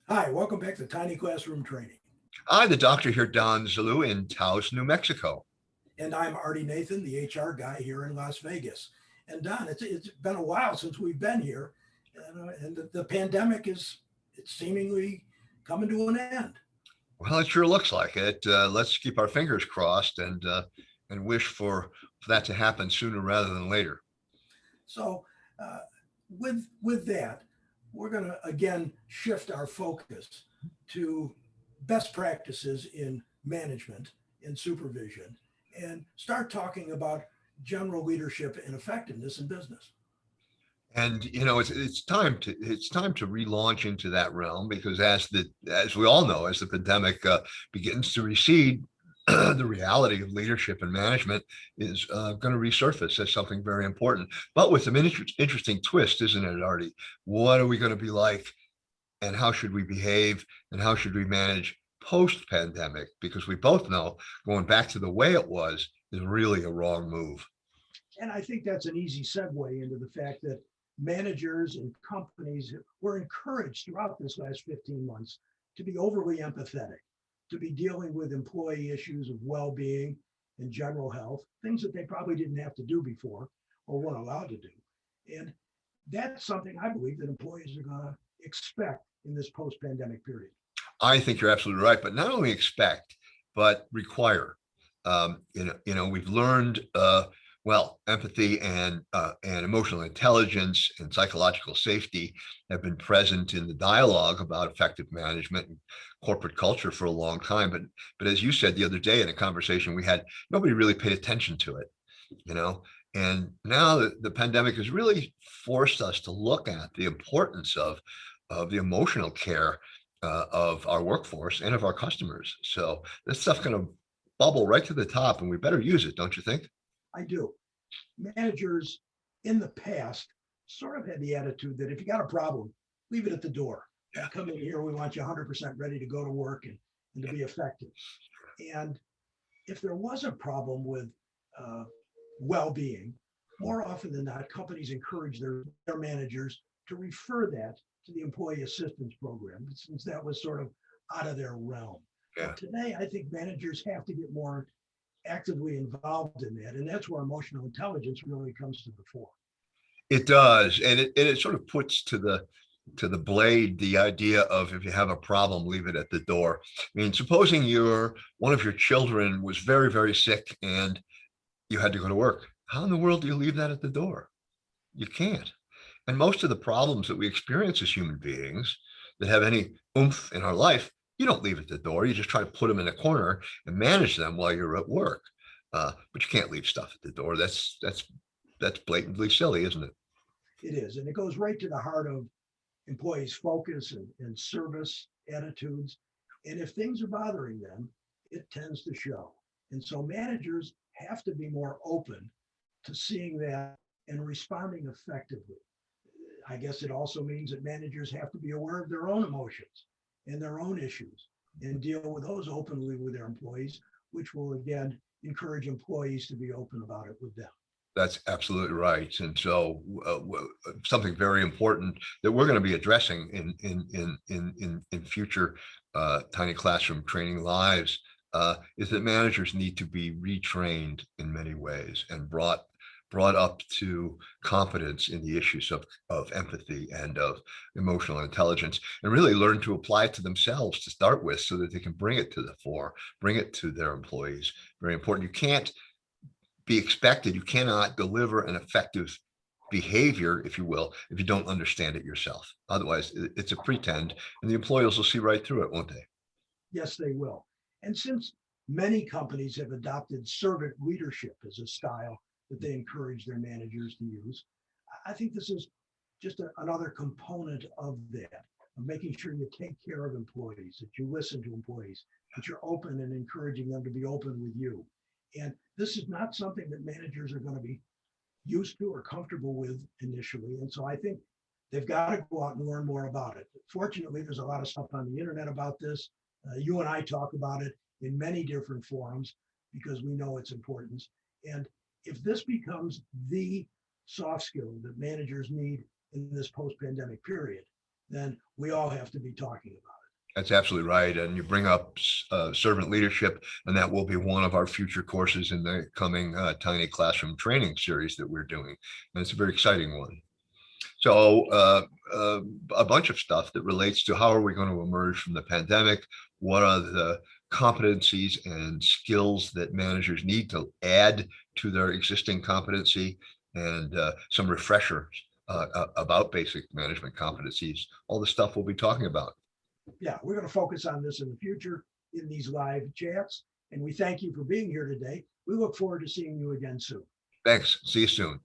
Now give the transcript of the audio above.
Hi, welcome back to Tiny Classroom Training. Hi, the doctor here, Don Zulu in Taos, New Mexico. And I'm Artie Nathan, the HR guy here in Las Vegas. And Don, it's been a while since we've been here, and the pandemic is it's seemingly coming to an end. Well, it sure looks like it. Let's keep our fingers crossed and wish for that to happen sooner rather than later. So, uh, with that, we're going to again shift our focus to best practices in management and supervision, and start talking about general leadership and effectiveness in business. And it's time to relaunch into that realm because as we all know, as the pandemic begins to recede, the reality of leadership and management is going to resurface as something very important, but with an interesting twist, isn't it, Artie? What are we going to be like, and how should we behave, and how should we manage post pandemic? Because we both know going back to the way it was is really a wrong move. And I think that's an easy segue into the fact that managers and companies were encouraged throughout this last 15 months to be overly empathetic, to be dealing with employee issues of well being and general health, things that they probably didn't have to do before or weren't allowed to do. And that's something I believe that employees are going to expect in this post pandemic period. I think you're absolutely right, but not only expect, but require. We've learned empathy and emotional intelligence and psychological safety have been present in the dialogue about effective management and corporate culture for a long time. But as you said the other day in a conversation we had, nobody really paid attention to it. You know, and now the pandemic has really forced us to look at the importance of the emotional care of our workforce and of our customers. So this stuff's going to bubble right to the top, and we better use it, don't you think? I do. Managers in the past sort of had the attitude that if you got a problem, leave it at the door. Yeah. Come in here, we want you 100% ready to go to work and to be effective. And if there was a problem with uh, well being, more often than not, companies encourage their managers to refer that to the employee assistance program, since that was sort of out of their realm. Yeah. But today, I think managers have to get more actively involved in that. And that's where emotional intelligence really comes to the fore. It does, and it sort of puts to the blade the idea of if you have a problem, leave it at the door. I mean, supposing one of your children was very, very sick and you had to go to work. How in the world do you leave that at the door? You can't. And most of the problems that we experience as human beings that have any oomph in our life, you don't leave at the door. You just try to put them in a corner and manage them while you're at work. But you can't leave stuff at the door. That's blatantly silly, isn't it? It is. And it goes right to the heart of employees' focus and service attitudes. And if things are bothering them, it tends to show. And so managers have to be more open to seeing that and responding effectively. I guess it also means that managers have to be aware of their own emotions and their own issues and deal with those openly with their employees, which will again encourage employees to be open about it with them. That's absolutely right. And so, something very important that we're going to be addressing in future tiny classroom training lives is that managers need to be retrained in many ways and brought up to competence in the issues of empathy and of emotional intelligence, and really learn to apply it to themselves to start with so that they can bring it to the fore, bring it to their employees. Very important. You cannot deliver an effective behavior, if you will, if you don't understand it yourself. Otherwise, it's a pretend, and the employers will see right through it, won't they? Yes, they will. And since many companies have adopted servant leadership as a style that they encourage their managers to use, I think this is just another component of that, of making sure you take care of employees, that you listen to employees, that you're open and encouraging them to be open with you. And this is not something that managers are going to be used to or comfortable with initially. And so I think they've got to go out and learn more about it. Fortunately, there's a lot of stuff on the internet about this. You and I talk about it in many different forums because we know its importance. And if this becomes the soft skill that managers need in this post-pandemic period, then we all have to be talking about That's absolutely right. And you bring up servant leadership, and that will be one of our future courses in the coming Tiny Classroom training series that we're doing. And it's a very exciting one. So a bunch of stuff that relates to how are we going to emerge from the pandemic? What are the competencies and skills that managers need to add to their existing competency, and some refreshers about basic management competencies, all the stuff we'll be talking about. Yeah, we're going to focus on this in the future in these live chats. And we thank you for being here today. We look forward to seeing you again soon. Thanks. See you soon.